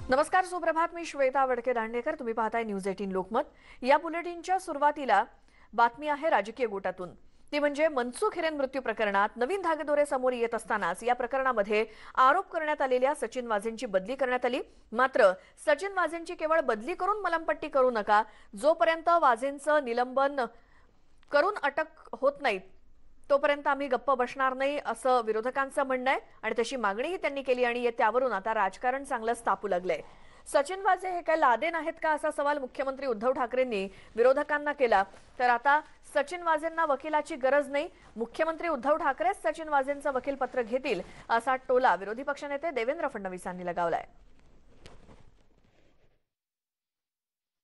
नमस्कार, सुप्रभात. मी श्वेता वडके दांडेकर. तुम्ही पाहताय न्यूज 18 लोकमत. या बुलेटिनच्या सुरुवातीला बातमी आहे राजकीय गोटातून. ती म्हणजे मनसुख हिरेन मृत्यू प्रकरणात नवीन धागेदोरे समोर येत असतानाच या प्रकरणामध्ये आरोप करण्यात आलेल्या सचिन वाझेंची बदली करण्यात आली. मात्र सचिन वाझेंची केवळ बदली करून मलमपट्टी करू नका, जोपर्यंत वाझेंचं निलंबन करून अटक होत नाही तोपर्यंत आम्ही गप्प बसणार नाही, असं विरोधकांचं म्हणणं आहे. आणि तशी मागणीही त्यांनी केली आणि त्यावरून आता राजकारण चांगलंच तापू लागलंय. सचिन वाझे हे काय लादेन आहेत का, असा सवाल मुख्यमंत्री उद्धव ठाकरेंनी विरोधकांना केला. तर आता सचिन वाझेंना वकिलाची गरज नाही, मुख्यमंत्री उद्धव ठाकरेच सचिन वाझेंचं वकीलपत्र घेतील, असा टोला विरोधी पक्षनेते देवेंद्र फडणवीसांनी लगावलाय.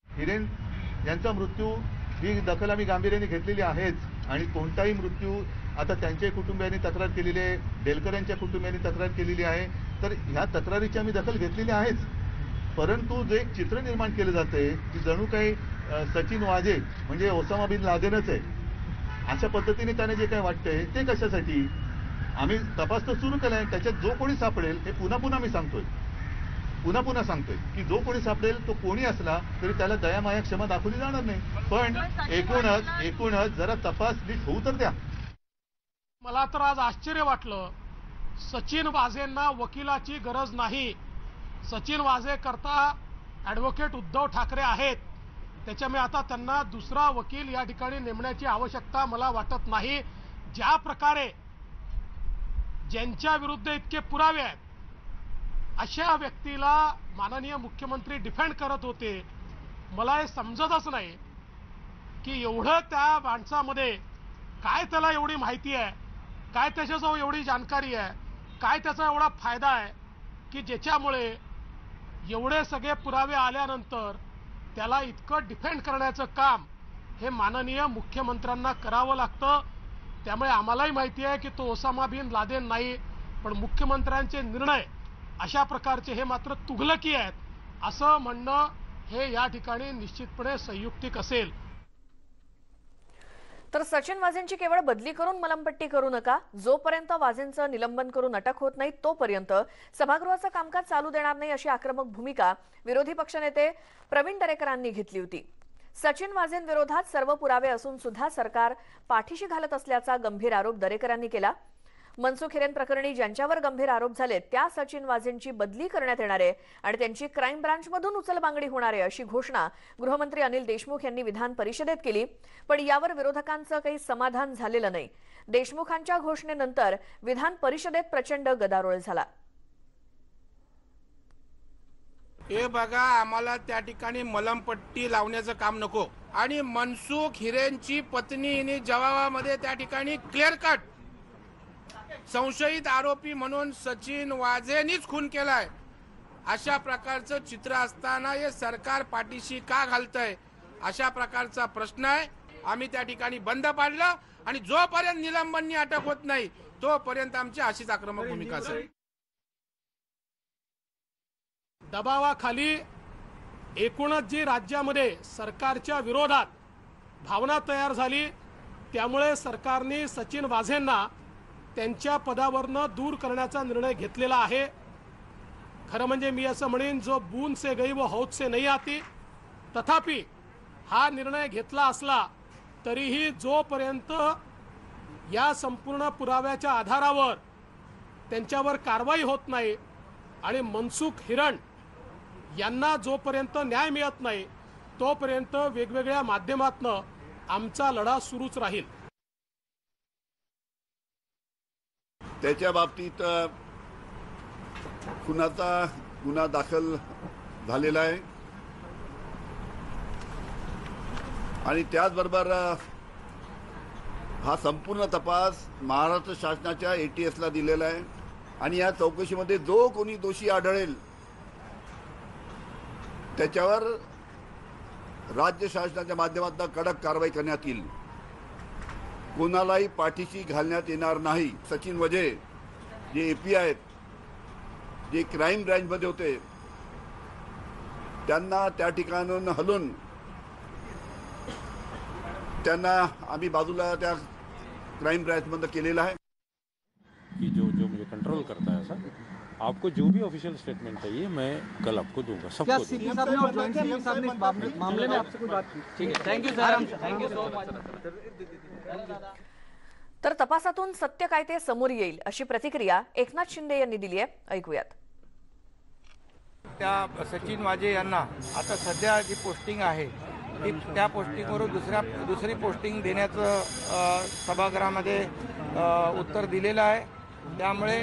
हिरेन यांचा मृत्यू ही दखल आम्ही गांभीर्याने घेतलेली आहेच आणि कोणताही मृत्यू आता त्यांच्या कुटुंबियांनी तक्रार केलेली आहे, डेलकर यांच्या कुटुंबियांनी तक्रार केलेली आहे, तर ह्या तक्रारीची आम्ही दखल घेतलेली आहेच. परंतु जे एक चित्र निर्माण केलं जाते की जणू काही सचिन वाझे म्हणजे ओसामा बिन लादेनच आहे, अशा पद्धतीने त्याने जे काय वाटतंय ते कशासाठी. आम्ही तपास तर सुरू केलाय, त्याच्यात जो कोणी सापडेल हे पुन्हा मी सांगतोय, पुन्हा सांगतोय की जो कोणी सापडेल तो कोणी असला तरी त्याला दया माया क्षमा दाखवली जाणार नाही. पण एकूणच जरा तपास नीट होऊ तर द्या. मला तर आज आश्चर्य वाटलं. सचिन वाझेंना वकिलाची गरज नाही. सचिन वाझे करता ॲडव्होकेट उद्धव ठाकरे आहेत, त्याच्यामुळे आता त्यांना दुसरा वकील या ठिकाणी नेमण्याची आवश्यकता मला वाटत नाही. ज्या प्रकारे ज्यांच्या विरुद्ध इतके पुरावे आहेत अशा व्यक्तीला माननीय मुख्यमंत्री डिफेंड करत होते, मला हे समजतच नाही की एवढं त्या माणसामध्ये काय त्याला एवढी माहिती आहे, काय त्याच्याजवळ एवढी जानकारी आहे, काय त्याचा एवढा फायदा आहे की ज्याच्यामुळे एवढे सगळे पुरावे आल्यानंतर त्याला इतकं डिफेंड करण्याचं काम हे माननीय मुख्यमंत्र्यांना करावं लागतं. त्यामुळे आम्हालाही माहिती आहे की तो ओसामा बिन लादेन नाही, पण मुख्यमंत्र्यांचे निर्णय अशा प्रकारचे हे मात्र तुघलकी आहेत, असं म्हणणं हे या ठिकाणी निश्चितपणे संयुक्तिक असेल. तर सचिन वाझेंची केवळ बदली करून मलमपट्टी करू नका, जोपर्यंत वाझेंचं निलंबन करून अटक होत नाही तोपर्यंत सभागृहाचं कामकाज चालू देणार नाही, अशी आक्रमक भूमिका विरोधी पक्षनेते प्रवीण दरेकरांनी घेतली होती. सचिन वाझेंविरोधात सर्व पुरावे असून सुद्धा सरकार पाठीशी घालत असल्याचा गंभीर आरोप दरेकरांनी केला. मनसुख हिरेन प्रकरणी ज्यांच्यावर गंभीर आरोप झाले त्या सचिन वाझेंची बदली करण्यात येणार आहे आणि त्यांची क्राईम ब्रांचमधून उचलबांगडी होणार आहे, अशी घोषणा गृहमंत्री अनिल देशमुख यांनी विधान परिषदेत केली. पण यावर विरोधकांचं काही समाधान झालेलं नाही. देशमुखांच्या घोषणेनंतर विधान परिषदेत प्रचंड गदारोळ झाला. हे बघा, आम्हाला त्या ठिकाणी मलमपट्टी लावण्याचं काम नको. आणि मनसुख हिरेनची पत्नी हिने जवाबामध्ये त्या ठिकाणी क्लिअर कट संशयित आरोपी म्हणून सचिन वाझेंनीच खून केलाय, अशा प्रकारचं चित्र असताना हे सरकार पाठीशी का घालतंय, अशा प्रकारचा प्रश्न आहे. आम्ही त्या ठिकाणी बंद पाडलं आणि जोपर्यंत निलंबननी अटक होत नाही तोपर्यंत आमची अशीच आक्रमक भूमिका असेल. दबावाखाली एकूणच जी राज्यामध्ये सरकारच्या विरोधात भावना तयार झाली, त्यामुळे सरकारने सचिन वाझेंना त्यांच्या पदावरनं दूर करण्याचा निर्णय घेतलेला आहे. खरं म्हणजे मी असं म्हणेन, जो बूंद से गई वो हौद से नहीं आती. तथापि हा निर्णय घेतला असला तरीही जोपर्यंत या संपूर्ण पुराव्याच्या आधारावर त्यांच्यावर कारवाई होत नाही आणि मनसुख हिरेन यांना जोपर्यंत न्याय मिळत नाही तोपर्यंत वेगवेगळ्या माध्यमातून आमचा लढा सुरूच राहील. त्याच्या बाबतीत खुनाचा गुन्हा दाखल झालेला आहे आणि त्याचबरोबर हा संपूर्ण तपास महाराष्ट्र शासनाच्या ATSला दिलेला आहे आणि या चौकशीमध्ये जो कोणी दोषी आढळेल त्याच्यावर राज्य शासनाच्या माध्यमातून कडक कारवाई करण्यात येईल. कोणालाही पाठीशी घालण्यात येणार नाही. सचिन वाझे जे AP आहेत, जे क्राईम ब्रँचमध्ये होते, त्यांना त्या ठिकाणाहून हलवून त्यांना आम्ही बाजूला त्या क्राईम ब्रँचमध्ये केलेलं आहे. की जो मुझे कंट्रोल करता है ऐसा, आपको जो भी ऑफिशियल स्टेटमेंट चाहिए मैं कल आपको दूंगा, क्या सबको दूंगा। सीपी साहब ने और जॉइंट सीपी साहब ने इस मामले में आपसे कोई बात की? ठीक है, thank you sir, thank you so much. तर तपासातून सत्य काय ते समोर येईल अशी प्रतिक्रिया एकनाथ शिंदे यांनी दिली आहे. ऐकूयात. त्या सचिन वाजे यांना आता सध्या जी पोस्टिंग आहे ती त्या पोस्टिंगवरून दुसरी पोस्टिंग देण्याचं सभागृहामध्ये उत्तर दिलेलं आहे. त्यामुळे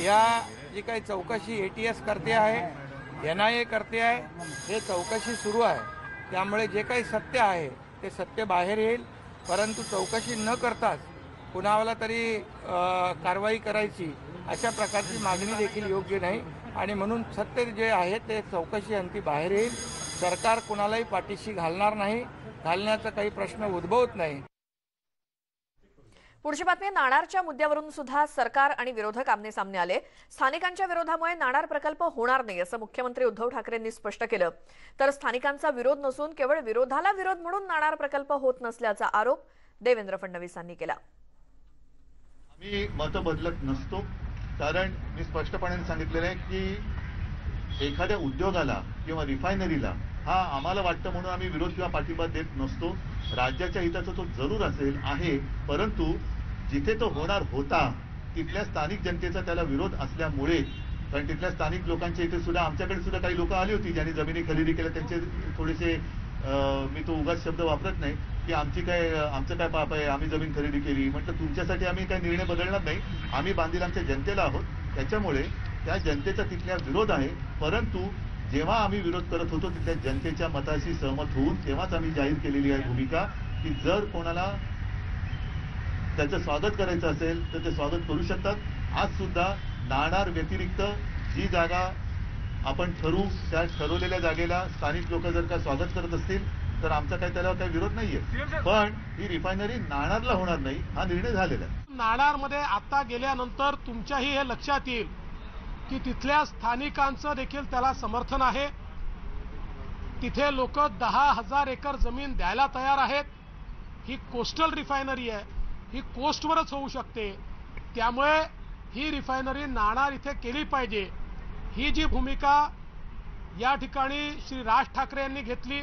या जी काही चौकशी ATS करते आहे, NIA करते आहे, हे चौकशी सुरू आहे. त्यामुळे जे काही सत्य आहे ते सत्य बाहेर येईल. परंतु चौकशी न करताच कुणाला तरी कारवाई करायची अशा प्रकारची मागणी देखील योग्य नाही आणि म्हणून सत्य जे आहे ते चौकशी अंती बाहेर येईल. सरकार कुणालाही पाठीशी घालणार नाही, घालण्याचा काही प्रश्न उद्भवत नाही. पुढची बातमी. नाणारच्या मुद्द्यावरून सुद्धा सरकार आणि विरोधक आमने सामने आले. स्थानिकांच्या विरोधामुळे नाणार प्रकल्प होणार नाही असं मुख्यमंत्री उद्धव ठाकरेंनी स्पष्ट केलं. तर स्थानिकांचा विरोध नसून केवळ विरोधाला विरोध म्हणून नाणार प्रकल्प होत नसल्याचा आरोप देवेंद्र फडणवीसांनी केला. आम्ही मतं बदलत नसतो, कारण मी स्पष्टपणे सांगितलेलं आहे की एखाद्या उद्योगाला किंवा रिफायनरीला हा आम्हाला वाटतं म्हणून आम्ही विरोध किंवा पाठिंबा देत नसतो. राज्याच्या हिताचा तो जरूर आहे, परंतु जिथे तो होणार होता तिथल्या स्थानिक जनतेचा त्याला विरोध असल्यामुळे, कारण तिथल्या स्थानिक लोकांच्या इथे सुद्धा आमच्याकडे सुद्धा काही लोक आली होती ज्यांनी जमिनी खरेदी केल्या. त्यांचे थोडेसे मी तो उगाच शब्द वापरत नाही की आमचं काय पाप आहे, आम्ही जमीन खरेदी केली. म्हटलं तुमच्यासाठी आम्ही काही निर्णय बदलणार नाही, आम्ही बांधील आमच्या जनतेला आहोत. त्याच्यामुळे त्या जनतेचा तिथल्या विरोध आहे, परंतु जेव्हा आम्ही विरोध करत होतो तिथल्या जनतेच्या मताशी सहमत होऊन तेव्हाच आम्ही जाहीर केलेली आहे भूमिका की जर कोणाला त्याचं स्वागत करायचं असेल तर ते स्वागत करू शकतात. आज सुद्धा नाणार व्यतिरिक्त जी जागा आपण ठरवू त्या ठरवलेल्या जागेला स्थानिक लोक जर का स्वागत करत असतील तर आमचा त्याला काही विरोध नाहीये. पण ही रिफायनरी नाणारला होणार नाही हा निर्णय झालेला आहे. नाणारमध्ये आता गेल्यानंतर तुमच्याही हे लक्षात येईल की तिथल्या स्थानिकांचं देखील त्याला समर्थन आहे. तिथे लोक 10,000 एकर जमीन द्यायला तयार आहेत. ही कोस्टल रिफायनरी आहे, ही कोस्टवरच होऊ शकते. त्यामुळे ही रिफायनरी नाणार इथे केली पाहिजे ही जी भूमिका या ठिकाणी श्री राज ठाकरे यांनी घेतली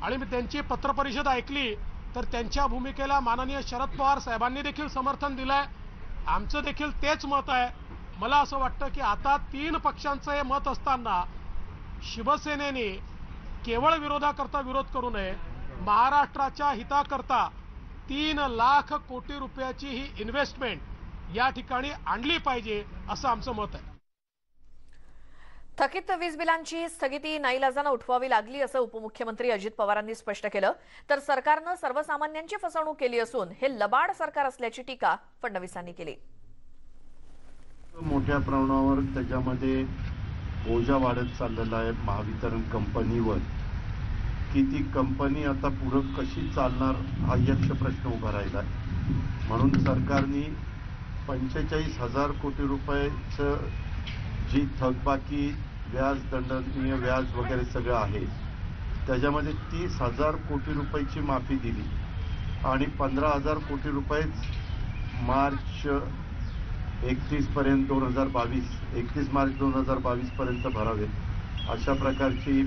आणि मी त्यांची पत्रपरिषद ऐकली तर त्यांच्या भूमिकेला माननीय शरद पवार साहेबांनी देखील समर्थन दिलंय. आमचं देखील तेच मत आहे. मला असं वाटतं की आता 3 पक्षांचं हे मत असताना शिवसेनेने केवळ विरोधाकरता विरोध करू नये, महाराष्ट्राच्या हिताकरता 3 लाख कोटी रुपयाची ही इन्व्हेस्टमेंट या ठिकाणी आणली पाहिजे असं आमचं मत आहे. थकीत वीज बिलांची स्थगिती नाईलाजानं उठवावी लागली असं उपमुख्यमंत्री अजित पवारांनी स्पष्ट केलं. तर सरकारनं सर्वसामान्यांची फसवणूक केली असून हे लबाड सरकार असल्याची टीका फडणवीसांनी केली. मोठ्या प्रमाणावर त्याच्यामध्ये बोजा वाढत चाललेला आहे महावितरण कंपनीवर, की ती कंपनी आता पुढे कशी चालणार हा यक्ष प्रश्न उभा राहिला. म्हणून सरकारने 45,000 कोटी रुपयाचं जी थकबाकी व्याज, दंडनीय व्याज वगैरे सगळं आहे त्याच्यामध्ये 30,000 कोटी रुपयाची माफी दिली आणि 15,000 कोटी रुपये मार्च 31 पर्यंत 31 मार्च 2022 पर्यंत भरावेत अशा प्रकारची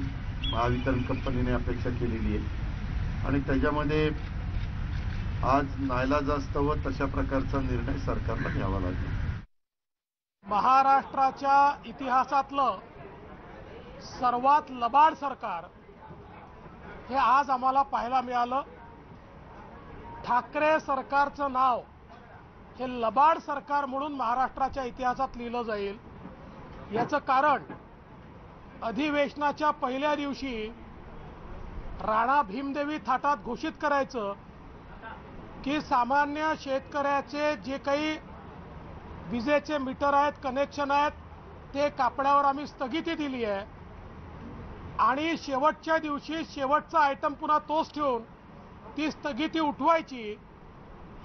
महावितरण कंपनीने अपेक्षा केलेली आहे. आणि त्याच्यामध्ये आज नाईलाजास्तव तशा प्रकारचा निर्णय सरकारला घ्यावा लागेल. महाराष्ट्राच्या इतिहासातलं सर्वात लबाड सरकार हे आज आम्हाला पाहायला मिळालं. ठाकरे सरकारचं नाव हे लबाड सरकार म्हणून महाराष्ट्राच्या इतिहासात लिहिलं जाईल. याचं कारण अधिवेशनाच्या पहिल्या दिवशी राणा भीमदेवी थाटात घोषित करायचं की सामान्य शेतकऱ्याचे जे काही विजेचे मीटर आहेत, कनेक्शन आहेत, ते कापण्यावर आम्ही स्थगिती दिली आहे आणि शेवटच्या दिवशी शेवटचा आयटम पुन्हा तोच ठेवून ती स्थगिती उठवायची.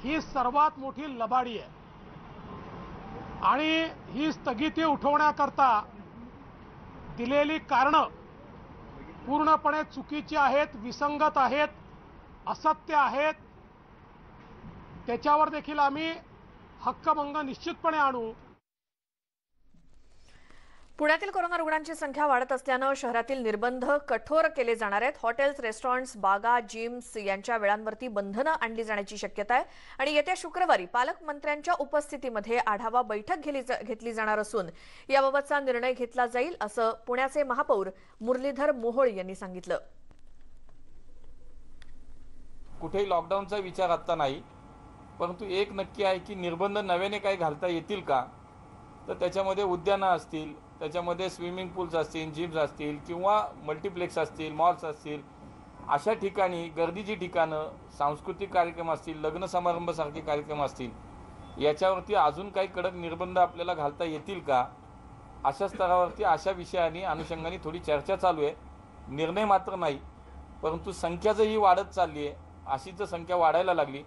ही सर्वात मोठी लबाडी आहे आणि ही स्थगिती उठवण्याकरता दिलेली कारणं पूर्णपणे चुकीची आहेत, विसंगत आहेत, असत्य आहेत. त्याच्यावर देखील आम्ही हक्कभंग निश्चितपणे आणू. पुण्यातील कोरोना रुग्णांची संख्या वाढत असल्यानं शहरातील निर्बंध कठोर केले जाणार आहेत. हॉटेल्स, रेस्टॉरंट्स, बागा, जिम्स यांच्या वेळांवरती बंधनं आणली जाण्याची शक्यता आहे आणि येत्या शुक्रवारी पालकमंत्र्यांच्या उपस्थितीमध्ये आढावा बैठक घेतली जाणार असून याबाबतचा निर्णय घेतला जाईल असं पुण्याचे महापौर मुरलीधर मोहोळ यांनी सांगितलं. कुठेही लॉकडाऊनचा विचार आता नाही, परंतु एक नक्की आहे की निर्बंध नव्याने काही घालता येतील का, तर त्याच्यामध्ये उद्यानं असतील, त्याच्यामध्ये स्विमिंग पूल्स असतील, जिम्स असतील किंवा मल्टिप्लेक्स असतील, मॉल्स असतील, अशा ठिकाणी गर्दीची ठिकाणं, सांस्कृतिक कार्यक्रम असतील, लग्न समारंभासारखे कार्यक्रम असतील, याच्यावरती अजून काही कडक निर्बंध आपल्याला घालता येतील का, अशा स्तरावरती अशा विषयाने अनुषंगाने थोडी चर्चा चालू आहे. निर्णय मात्र नाही, परंतु संख्या जर ही वाढत चालली आहे, अशी जर संख्या वाढायला लागली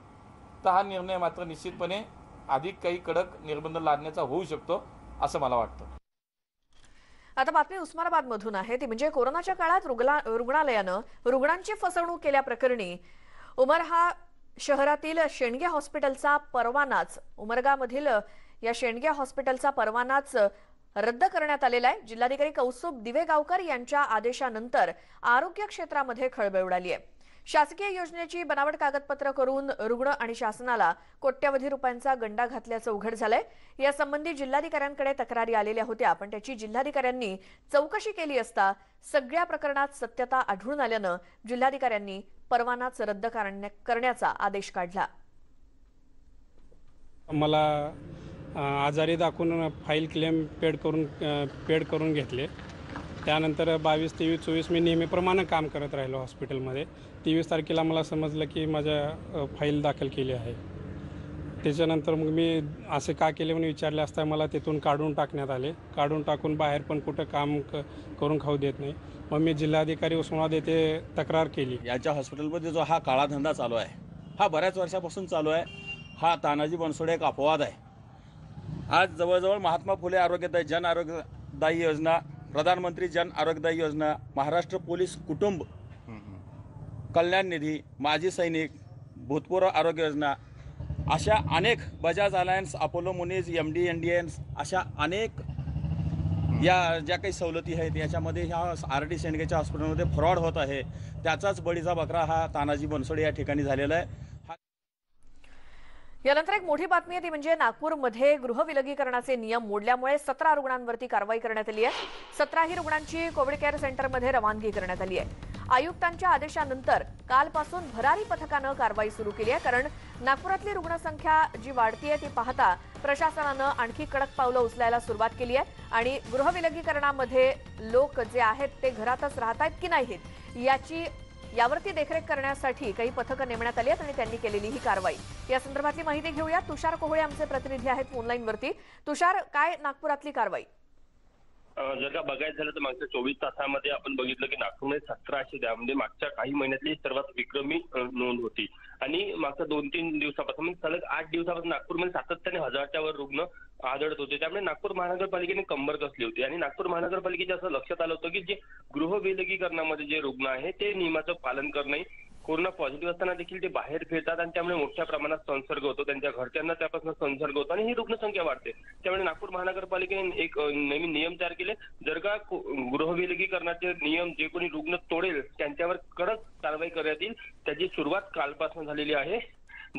तर हा निर्णय मात्र निश्चितपणे अधिक काही कडक निर्बंध लादण्याचा होऊ शकतो असं मला वाटतं. आता बातमी उस्मानाबादमधून आहे, ती म्हणजे कोरोनाच्या काळात रुग्णालयानं रुग्णांची फसवणूक केल्याप्रकरणी उमरगा शहरातील शेंडगे हॉस्पिटलचा परवानाच उमरगामधील या शेंडगे हॉस्पिटलचा परवानाच रद्द करण्यात आलेला आहे. जिल्हाधिकारी कौस्तुभ दिवेगावकर यांच्या आदेशानंतर आरोग्य क्षेत्रामध्ये खळबळ उडाली आहे. शासकीय योजनेची बनावट कागदपत्र करून रुग्ण आणि शासनाला कोट्यवधी रुपयांचा गंडा घातल्याचं उघड झालंय. यासंबंधी जिल्हाधिकाऱ्यांकडे तक्रारी आलेल्या होत्या, पण त्याची जिल्हाधिकाऱ्यांनी चौकशी केली असता सगळ्या प्रकरणात सत्यता आढळून आल्यानं जिल्हाधिकाऱ्यांनी परवानाच रद्द करण्याचा आदेश काढला. मला आजारी दाखवून फाईल क्लेम पेड करून घेतले. त्यानंतर 22, 23, 24 मी नेहमीप्रमाणे काम करत राहिलो हॉस्पिटलमध्ये. 23 तारखेला मला समजलं की माझ्या फाईल दाखल केली आहे. त्याच्यानंतर मग मी असे का केले म्हणून विचारले असता मला तिथून काढून टाकण्यात आले. काढून टाकून बाहेर पण कुठं काम करून खाऊ देत नाही. मग मी जिल्हाधिकारी उस्मानाबाद येथे तक्रार केली. याच्या हॉस्पिटलमध्ये जो हा काळा धंदा चालू आहे, हा बऱ्याच वर्षापासून चालू आहे. हा तानाजी बनसोडे एक अपवाद आहे. आज जवळजवळ महात्मा फुले आरोग्यदायी जन आरोग्यदायी योजना, प्रधानमंत्री जन आरोग्यदायी योजना, महाराष्ट्र पोलीस कुटुंब कल्याण निधी, माजी सैनिक, भूतपूर्व आरोग्य योजना, अशा अनेक, Bajaj alliance, Apollo मुनीज, MD Indians, अशा अनेक या ज्या काही सवलती आहेत याच्यामध्ये ह्या RD शेंडगेच्या हॉस्पिटलमध्ये फ्रॉड होत आहे. त्याचाच बळीचा बकरा हा तानाजी बनसोडे या ठिकाणी झालेला आहे. यानंतर एक मोठी बातमी आहे, ती म्हणजे नागपूरमध्ये गृहविलगीकरणाचे नियम मोडल्यामुळे 17 रुग्णांवरती कारवाई करण्यात आली आहे. 17ही रुग्णांची कोविड केअर सेंटरमध्ये रवानगी करण्यात आली आहे. आयुक्तांच्या आदेशानंतर कालपासून भरारी पथकानं कारवाई सुरू केली आहे, कारण नागपुरातली रुग्णसंख्या जी वाढतीये ती पाहता प्रशासनानं आणखी कडक पावलं उचलायला सुरुवात केली आहे आणि गृहविलगीकरणामध्ये लोक जे आहेत ते घरातच राहतायत की नाहीत यावरती देखरेख करण्यासाठी काही पथकं नेमण्यात आली आहेत आणि त्यांनी केलेली ही कारवाई. या संदर्भातली माहिती घेऊया. तुषार कोहळे आमचे प्रतिनिधी आहेत फोनलाईनवरती. तुषार, काय नागपुरातली कारवाई? जर का बघायचं झालं तर मागच्या 24 तासामध्ये आपण बघितलं की नागपूरमध्ये 1700 द्या म्हणजे मागच्या काही महिन्यातली सर्वात विक्रमी नोंद होती. आणि मागच्या 2-3 दिवसापासून म्हणजे सलग 8 दिवसापासून नागपूरमध्ये सातत्याने 1000च्या वर रुग्ण आढळत होते. त्यामुळे नागपूर महानगरपालिकेने कंबर कसली होती आणि नागपूर महानगरपालिकेच्या असं लक्षात आलं होतं की जे गृहविलगीकरणामध्ये जे रुग्ण आहे ते नियमाचं पालन करणे, कोरोना पॉझिटिव्ह असताना देखील ते बाहेर फिरतात आणि त्यामुळे मोठ्या प्रमाणात संसर्ग होतो, त्यांच्या घरच्यांना त्यापासून संसर्ग होतो आणि ही रुग्णसंख्या वाढते. त्यामुळे नागपूर महानगरपालिकेने एक नवीन नियम तयार केले. जर का गृहविलगीकरणाचे नियम जे कोणी रुग्ण तोडेल त्यांच्यावर कडक कारवाई करण्यात येईल. त्याची सुरुवात कालपासून झालेली आहे.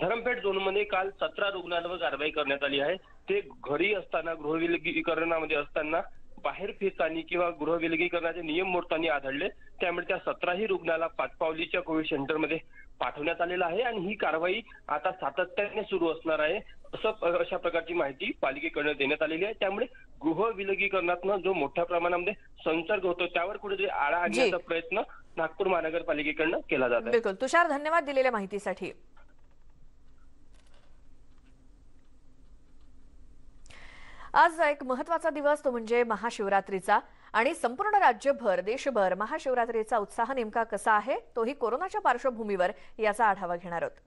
धरमपेठ झोनमध्ये काल 17 रुग्णांवर कारवाई करण्यात आली आहे. ते घरी असताना, गृहविलगीकरणामध्ये असताना, बाहेर फिरताना किंवा गृहविलगीकरणाचे नियम मोडताना आढळले. त्यामुळे त्या 17ही रुग्णाला पाचपावलीच्या कोविड सेंटरमध्ये पाठवण्यात आलेलं आहे आणि ही कारवाई आता सातत्याने सुरू असणार आहे अशा प्रकारची माहिती पालिकेकडून देण्यात आलेली आहे. त्यामुळे गृहविलगीकरणातनं जो मोठ्या प्रमाणामध्ये संसर्ग होतो त्यावर कुठेतरी आळा आणण्याचा प्रयत्न नागपूर महानगरपालिकेकडनं केला जात आहे. बिलकुल तुषार, धन्यवाद दिलेल्या माहितीसाठी. आज एक महत्त्वाचा दिवस, तो म्हणजे महाशिवरात्रीचा. आणि संपूर्ण राज्यभर, देशभर महाशिवरात्रीचा उत्साह नेमका कसा आहे तोही कोरोनाच्या पार्श्वभूमीवर याचा आढावा घेणार आहोत.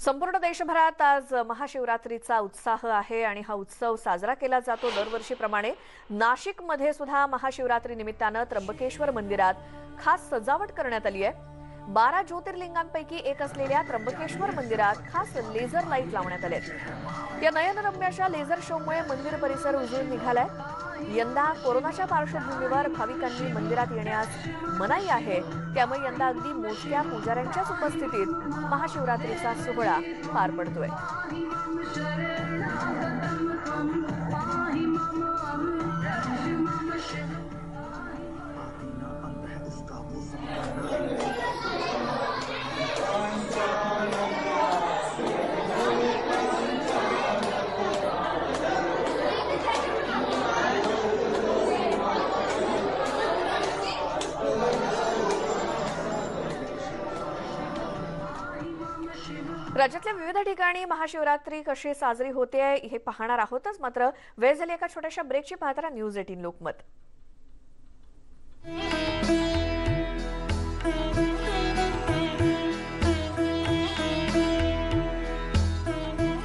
संपूर्ण देशभरात आज महाशिवरात्रीचा उत्साह आहे आणि हा उत्सव साजरा केला जातो दरवर्षीप्रमाणे नाशिकमध्ये सुद्धा महाशिवरात्री निमित्तानं त्र्यंबकेश्वर मंदिरात खास सजावट करण्यात आली आहे। 12 ज्योतिर्लिंगांपैकी एक असलेल्या त्र्यंबकेश्वर मंदिरात खास लेझर लाईट लावण्यात आले। या नयनरम्य अशा लेझर शोमुळे मंदिर परिसर उजळून निघालाय। यंदा कोरोनाच्या पार्श्वभूमीवर भाविकांनी मंदिरात येण्यास मनाई आहे, त्यामुळे यंदा अगदी मोजक्या पुजाऱ्यांच्याच उपस्थितीत महाशिवरात्रीचा सोहळा पार पडतोय। राज्यातल्या विविध ठिकाणी महाशिवरात्री कशी साजरी होते हे पाहणार आहोतच, मात्र वेळ झाली एका छोट्याशा ब्रेकची। पाहताना न्यूज 18 लोकमत।